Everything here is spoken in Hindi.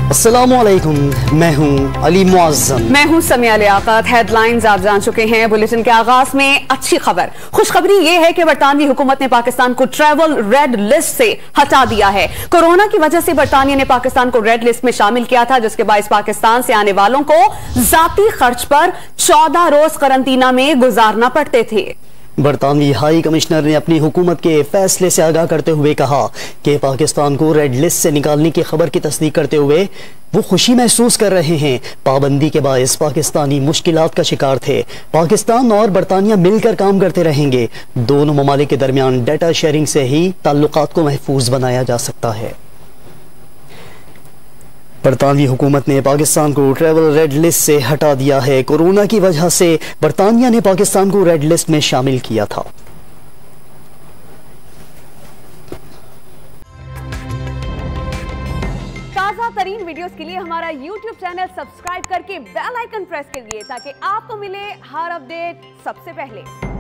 अस्सलामुअलैकुम, मैं हूं अली मुअज़्ज़म। मैं हूं समिया लियाकत। हेडलाइंस आप जान चुके हैं। बुलेटिन के आगाज में अच्छी खबर, खुशखबरी ये है कि बरतानवी हुकूमत ने पाकिस्तान को ट्रैवल रेड लिस्ट से हटा दिया है। कोरोना की वजह से बरतानिया ने पाकिस्तान को रेड लिस्ट में शामिल किया था, जिसके बायस पाकिस्तान से आने वालों को जाती खर्च पर 14 रोज करंतना में गुजारना पड़ते थे। बरतानवी हाई कमिश्नर ने अपनी हुकूमत के फैसले से आगाह करते हुए कहा कि पाकिस्तान को रेड लिस्ट से निकालने की खबर की तस्दीक करते हुए वो खुशी महसूस कर रहे हैं। पाबंदी के बायस पाकिस्तानी मुश्किलात का शिकार थे। पाकिस्तान और बरतानिया मिलकर काम करते रहेंगे। दोनों ममालिक के दरमियान डाटा शेयरिंग से ही ताल्लुकात को महफूज बनाया जा सकता है। बरतानवी हुकूमत ने पाकिस्तान को ट्रैवल रेड लिस्ट से हटा दिया है। कोरोना की वजह से बरतानिया ने पाकिस्तान को रेड लिस्ट में शामिल किया था। ताज़ा तरीन वीडियोस के लिए हमारा YouTube चैनल सब्सक्राइब करके बेल आइकन प्रेस कीजिए ताकि आपको मिले हर अपडेट सबसे पहले।